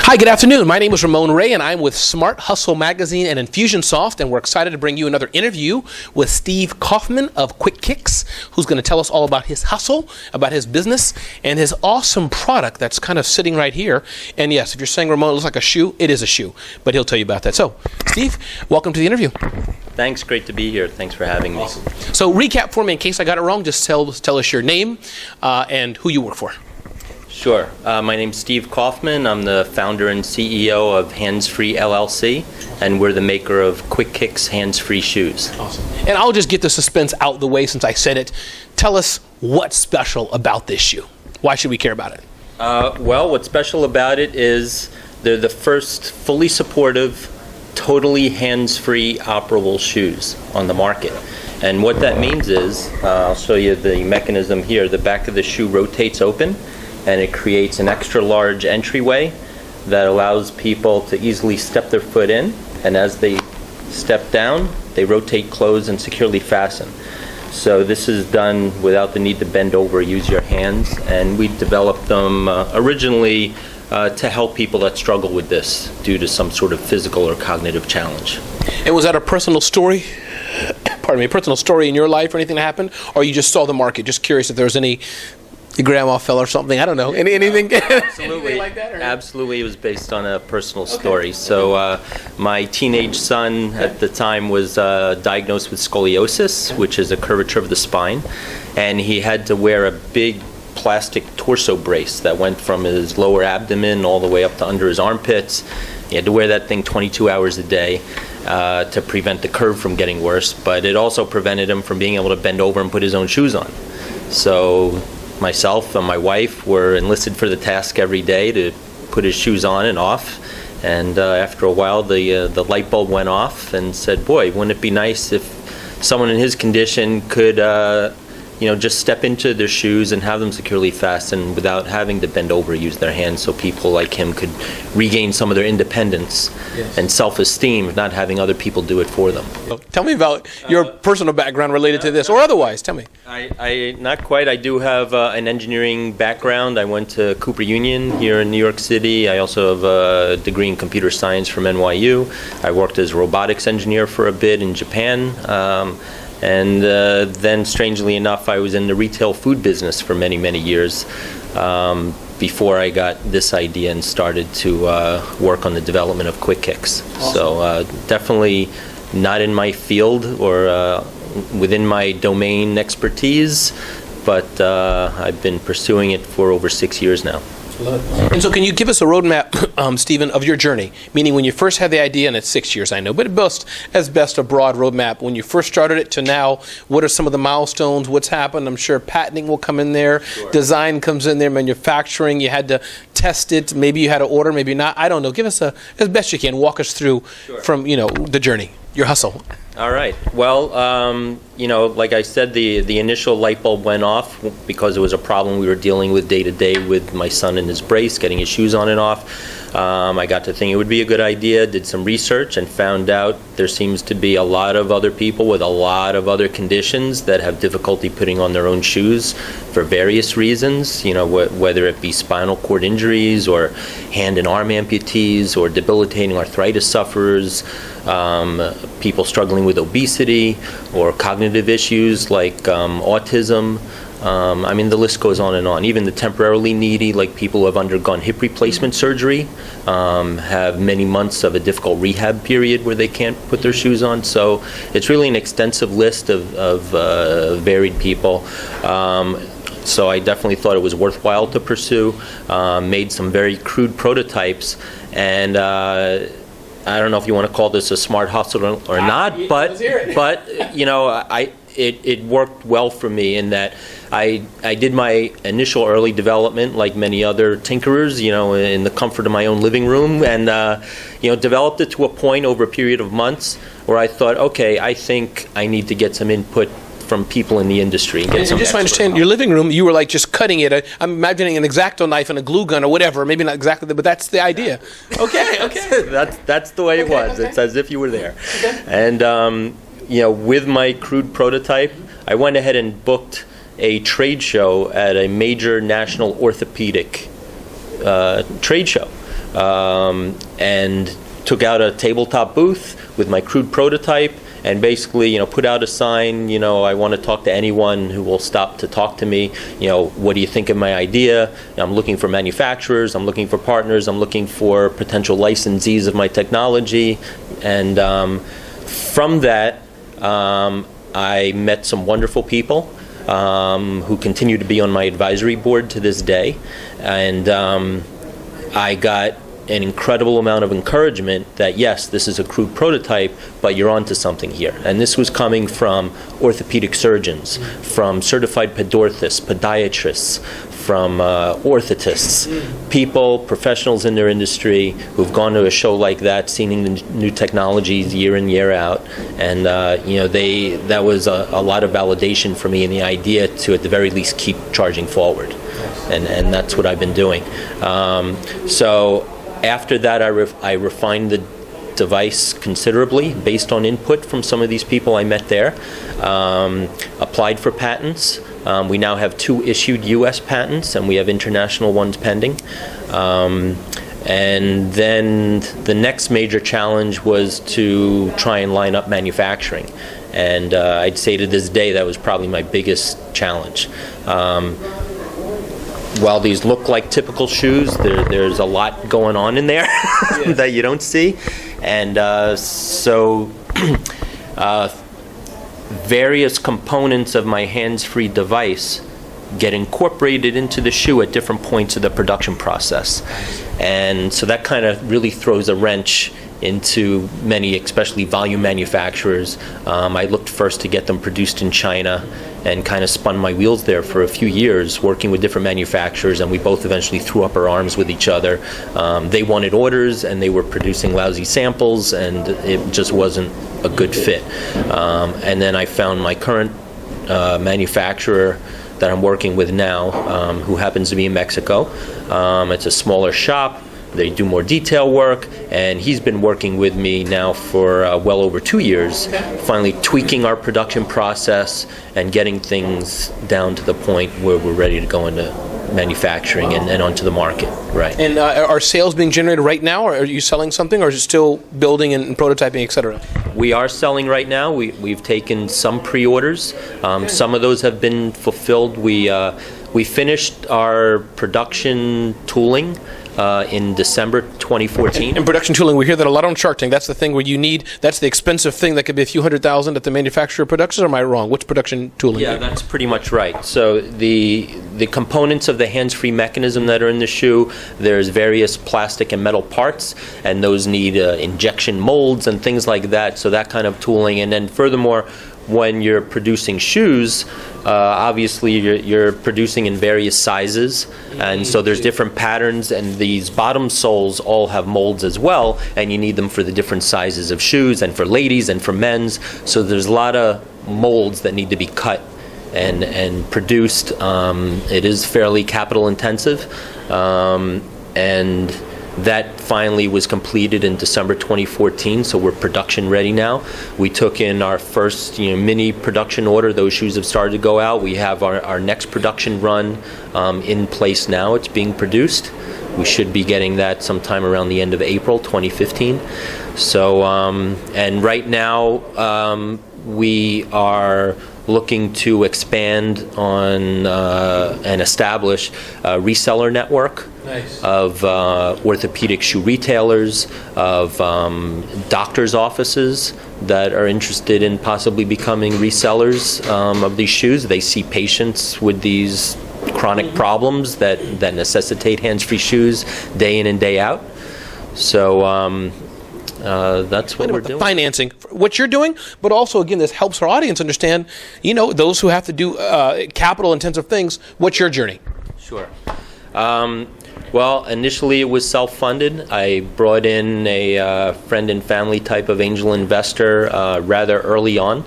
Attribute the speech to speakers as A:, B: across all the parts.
A: Hi, good afternoon. My name is Ramon Ray, and I'm with Smart Hustle Magazine and Infusionsoft, and we're excited to bring you another interview with Steve Kaufman of Quikiks, who's going to tell us all about his hustle, about his business, and his awesome product that's kind of sitting right here. And yes, if you're saying, Ramon, it looks like a shoe, it is a shoe, but he'll tell you about that. So, Steve, welcome to the interview.
B: Thanks, great to be here. Thanks for having me.
A: Awesome. So, recap for me, in case I got it wrong, just tell us your name and who you work for.
B: Sure. My name's Steve Kaufman. I'm the founder and CEO of Hands-Free LLC, and we're the maker of Quikiks Hands-Free Shoes.
A: Awesome. And I'll just get the suspense out the way since I said it. Tell us what's special about this shoe. Why should we care about it?
B: Well, what's special about it is they're the first fully supportive, totally hands-free operable shoes on the market. And what that means is, I'll show you the mechanism here. The back of the shoe rotates open, and it creates an extra large entryway that allows people to easily step their foot in, and as they step down, they rotate, close, and securely fasten. So this is done without the need to bend over or use your hands, and we developed them originally to help people that struggle with this due to some sort of physical or cognitive challenge.
A: And was that a personal story? Pardon me, a personal story in your life or anything that happened? Or you just saw the market? Just curious if there was any... Your grandma fell or something. I don't know. Anything?
B: Absolutely.
A: Anything like that? Or?
B: Absolutely. It was based on a personal story. So my teenage son at the time was diagnosed with scoliosis, which is a curvature of the spine, and he had to wear a big plastic torso brace that went from his lower abdomen all the way up to under his armpits. He had to wear that thing 22 hours a day to prevent the curve from getting worse, but it also prevented him from being able to bend over and put his own shoes on. So myself and my wife were enlisted for the task every day to put his shoes on and off, and after a while the light bulb went off and said, boy, wouldn't it be nice if someone in his condition could just step into their shoes and have them securely fastened without having to bend over or use their hands, so people like him could regain some of their independence and self-esteem, not having other people do it for them.
A: Tell me about your personal background related to this, or otherwise. Tell me.
B: I not quite. I do have an engineering background. I went to Cooper Union here in New York City. I also have a degree in computer science from NYU. I worked as a robotics engineer for a bit in Japan. And then, strangely enough, I was in the retail food business for many, many years before I got this idea and started to work on the development of Quikiks. Awesome. So definitely not in my field or within my domain expertise, but I've been pursuing it for over 6 years now.
A: And so can you give us a roadmap, Stephen, of your journey? Meaning when you first had the idea, and it's 6 years, I know, but as best a broad roadmap. When you first started it to now, what are some of the milestones? What's happened? I'm sure patenting will come in there. Sure. Design comes in there. Manufacturing, you had to test it. Maybe you had to order, maybe not. I don't know. Give us as best you can. Walk us through from, the journey, your hustle.
B: All right. Well, like I said, the initial light bulb went off because it was a problem we were dealing with day to day with my son in his brace, getting his shoes on and off. I got to think it would be a good idea, did some research, and found out there seems to be a lot of other people with a lot of other conditions that have difficulty putting on their own shoes for various reasons, whether it be spinal cord injuries or hand and arm amputees or debilitating arthritis sufferers, people struggling with obesity or cognitive issues like autism. The list goes on and on. Even the temporarily needy, like people who have undergone hip replacement surgery, have many months of a difficult rehab period where they can't put their shoes on. So it's really an extensive list of varied people. So I definitely thought it was worthwhile to pursue. Made some very crude prototypes, and I don't know if you want to call this a smart hustle or not, but it worked well for me in that I did my initial early development like many other tinkerers, in the comfort of my own living room, and developed it to a point over a period of months where I thought, okay, I think I need to get some input from people in the industry and get some.
A: Just to understand, your living room, you were like just cutting it. I'm imagining an X-Acto knife and a glue gun or whatever. Maybe not exactly, but that's the idea. Okay.
B: That's the way it was. Okay. It's as if you were there. Okay. And with my crude prototype, I went ahead and booked a trade show at a major national orthopedic trade show, and took out a tabletop booth with my crude prototype, and basically, put out a sign, I want to talk to anyone who will stop to talk to me. What do you think of my idea? I'm looking for manufacturers, I'm looking for partners, I'm looking for potential licensees of my technology. And from that, I met some wonderful people who continue to be on my advisory board to this day. And I got an incredible amount of encouragement that, yes, this is a crude prototype, but you're onto something here. And this was coming from orthopedic surgeons, from certified podorthists, podiatrists, from orthotists, people, professionals in their industry who've gone to a show like that, seeing the new technologies year in, year out. And, that was a lot of validation for me in the idea to, at the very least, keep charging forward. And that's what I've been doing. So after that, I refined the device considerably based on input from some of these people I met there. Applied for patents. We now have 2 issued U.S. patents, and we have international ones pending. And then the next major challenge was to try and line up manufacturing. And I'd say to this day that was probably my biggest challenge. While these look like typical shoes, there's a lot going on in there that you don't see. And so various components of my hands-free device get incorporated into the shoe at different points of the production process. And so that kind of really throws a wrench into many, especially volume manufacturers. I looked first to get them produced in China and kind of spun my wheels there for a few years, working with different manufacturers, and we both eventually threw up our arms with each other. They wanted orders, and they were producing lousy samples, and it just wasn't a good fit. And then I found my current manufacturer that I'm working with now, who happens to be in Mexico. It's a smaller shop. They do more detail work, and he's been working with me now for well over 2 years, finally tweaking our production process and getting things down to the point where we're ready to go into manufacturing and onto the market. Right.
A: And are sales being generated right now, or are you selling something, or is it still building and prototyping, et cetera?
B: We are selling right now. We've taken some pre-orders. Some of those have been fulfilled. We finished our production tooling in December 2014.
A: And production tooling, we hear that a lot on Shark Tank. That's the thing where you need, that's the expensive thing that could be a few $100,000 that the manufacturer produces, or am I wrong? What's production tooling?
B: Yeah, that's pretty much right. So the components of the hands-free mechanism that are in the shoe, there's various plastic and metal parts, and those need injection molds and things like that, so that kind of tooling. And then furthermore, when you're producing shoes, obviously you're producing in various sizes, and so there's different patterns, and these bottom soles all have molds as well, and you need them for the different sizes of shoes, and for ladies and for men's. So there's a lot of molds that need to be cut and produced. It is fairly capital intensive, and that finally was completed in December 2014, so we're production ready now. We took in our first mini production order. Those shoes have started to go out. We have our next production run in place now. It's being produced. We should be getting that sometime around the end of April 2015. So, and right now we are looking to expand on and establish a reseller network. Nice. Of orthopedic shoe retailers, of doctors' offices that are interested in possibly becoming resellers of these shoes. They see patients with these chronic problems that necessitate hands-free shoes day in and day out. So that's what we're doing.
A: Financing, what you're doing, but also, again, this helps our audience understand, those who have to do capital-intensive things, what's your journey?
B: Sure. Well, initially it was self-funded. I brought in a friend and family type of angel investor rather early on,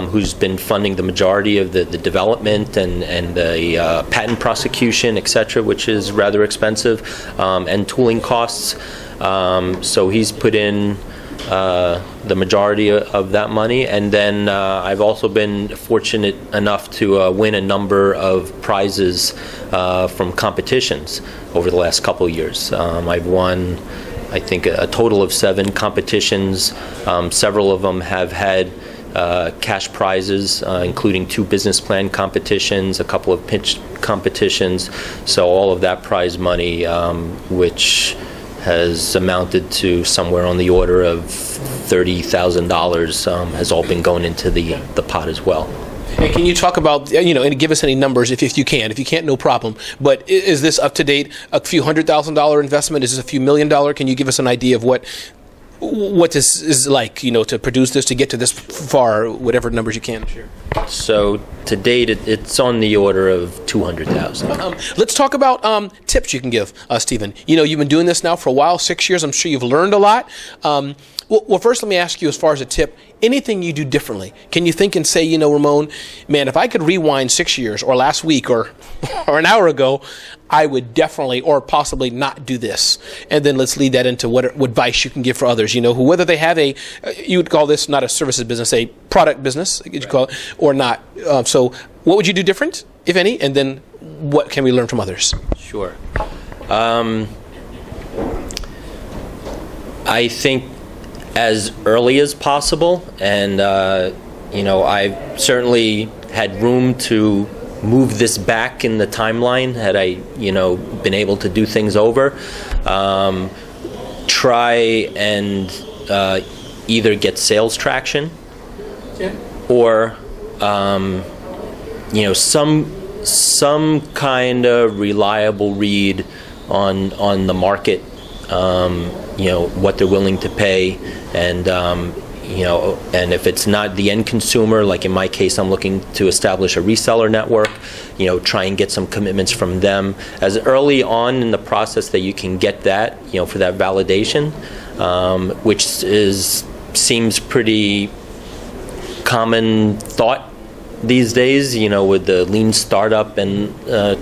B: who's been funding the majority of the development and the patent prosecution, etc., which is rather expensive, and tooling costs. So he's put in the majority of that money. And then I've also been fortunate enough to win a number of prizes from competitions over the last couple of years. I've won, I think, a total of 7 competitions. Several of them have had cash prizes, including 2 business plan competitions, a couple of pitch competitions. So all of that prize money, which has amounted to somewhere on the order of $30,000, has all been going into the pot as well.
A: And can you talk about, and give us any numbers if you can. If you can't, no problem. But is this up to date, a few $100,000 investment? Is this a few $1 million? Can you give us an idea of what this is like, to produce this, to get to this far, whatever numbers you can share?
B: So to date, it's on the order of 200,000.
A: Let's talk about tips you can give, Stephen. You've been doing this now for a while, 6 years. I'm sure you've learned a lot. Well, first, let me ask you, as far as a tip, anything you do differently. Can you think and say, Ramon, man, if I could rewind 6 years or last week or an hour ago, I would definitely or possibly not do this. And then let's lead that into what advice you can give for others, who, whether they have you would call this not a services business, a product business, you call it, or not. So what would you do different, if any? And then what can we learn from others?
B: Sure. I think as early as possible, and I've certainly had room to move this back in the timeline had I been able to do things over. Try and either get sales traction, or some kind of reliable read on the market, what they're willing to pay, and and if it's not the end consumer, like in my case, I'm looking to establish a reseller network, try and get some commitments from them as early on in the process that you can get that, for that validation, which seems pretty common thought these days, with the lean startup and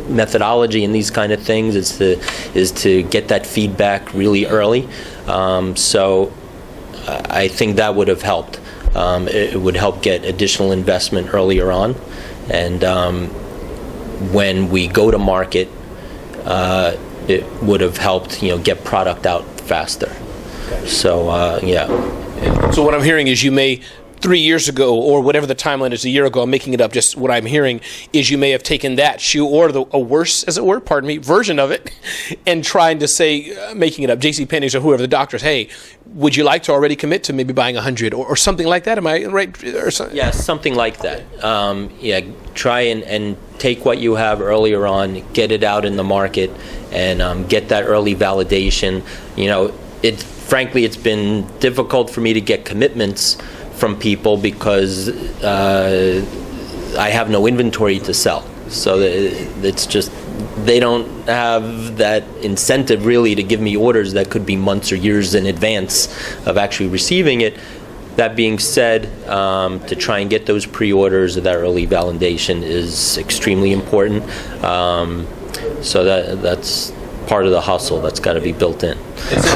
B: methodology and these kind of things, is to get that feedback really early. So I think that would have helped. It would help get additional investment earlier on, and when we go to market, it would have helped get product out faster. So yeah.
A: So what I'm hearing is you may 3 years ago, or whatever the timeline is, a year ago, I'm making it up, just what I'm hearing is you may have taken that shoe, or a worse, as it were, version of it, and trying to say, making it up, JCPenney's or whoever, the doctors, hey, would you like to already commit to maybe buying 100 or something like that? Am I right?
B: Yeah, something like that. Try and take what you have earlier on, get it out in the market, and get that early validation. Frankly, it's been difficult for me to get commitments from people because I have no inventory to sell. So it's just, they don't have that incentive really to give me orders that could be months or years in advance of actually receiving it. That being said, to try and get those pre-orders or that early validation is extremely important. So that's part of the hustle that's got to be built in.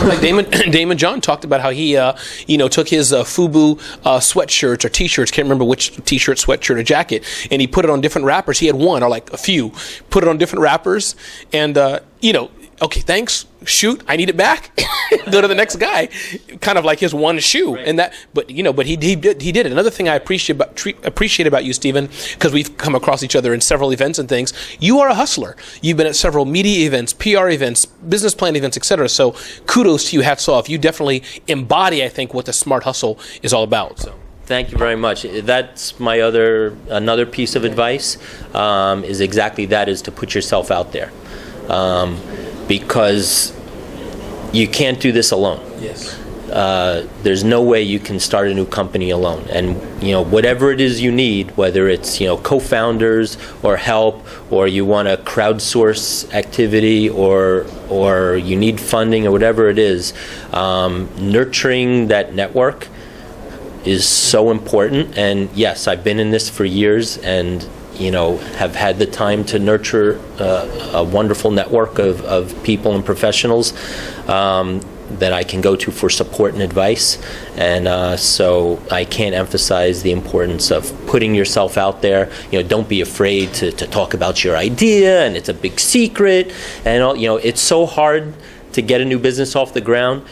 A: Like Damon John talked about how he took his FUBU sweatshirts or t-shirts, can't remember which t-shirt, sweatshirt, or jacket, and he put it on different wrappers. He had one or like a few, put it on different wrappers, and okay, thanks, shoot, I need it back. Go to the next guy, kind of like his one shoe, right. And that. But he did it. Another thing I appreciate about you, Stephen, because we've come across each other in several events and things. You are a hustler. You've been at several media events, PR events, business plan events, etc. So kudos to you. Hats off. You definitely embody, I think, what the smart hustle is all about. So.
B: Thank you very much. That's another piece of advice, is exactly that, is to put yourself out there. Because you can't do this alone.
A: Yes.
B: There's no way you can start a new company alone. And whatever it is you need, whether it's co-founders or help, or you want to crowdsource activity, or you need funding, or whatever it is, nurturing that network is so important. And yes, I've been in this for years, and have had the time to nurture a wonderful network of people and professionals. that I can go to for support and advice. And so I can't emphasize the importance of putting yourself out there. Don't be afraid to talk about your idea, and it's a big secret. And it's so hard to get a new business off the ground.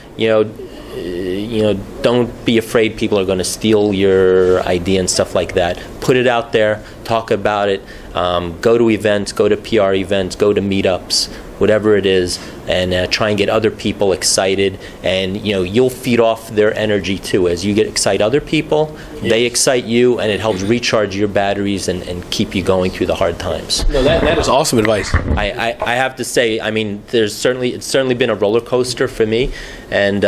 B: Don't be afraid people are going to steal your idea and stuff like that. Put it out there, talk about it, go to events, go to PR events, go to meetups, whatever it is, and try and get other people excited. And you'll feed off their energy too. As you excite other people, they excite you, and it helps recharge your batteries and keep you going through the hard times.
A: No, that is awesome advice.
B: I have to say, it's certainly been a roller coaster for me, and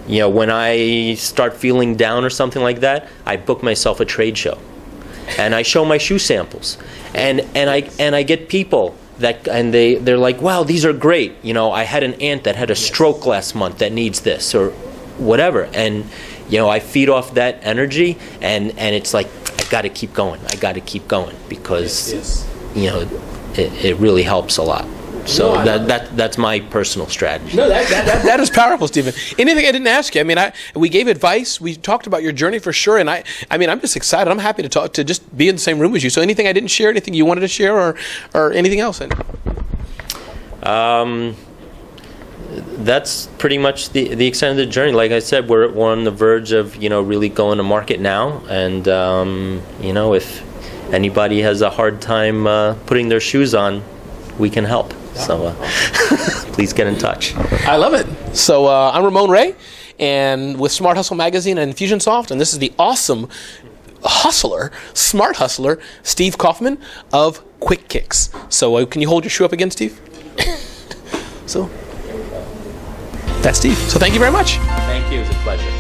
B: when I start feeling down or something like that, I book myself a trade show, and I show my shoe samples, and I get people they're like, wow, these are great. I had an aunt that had a stroke last month that needs this or whatever, and I feed off that energy, and it's like I got to keep going because it really helps a lot. So that's my personal strategy.
A: No, that is powerful, Stephen. Anything I didn't ask you? We gave advice. We talked about your journey for sure, and I'm just excited. I'm happy to just be in the same room as you. So anything I didn't share, anything you wanted to share, or anything else?
B: That's pretty much the extent of the journey. Like I said, we're on the verge of really going to market now, and if anybody has a hard time putting their shoes on, we can help. So please get in touch.
A: I love it. So I'm Ramon Ray, and with Smart Hustle Magazine and Infusionsoft, and this is the awesome hustler, smart hustler, Steve Kaufman of Quikiks. So can you hold your shoe up again, Steve? So that's Steve. So thank you very much.
B: Thank you. It was a pleasure.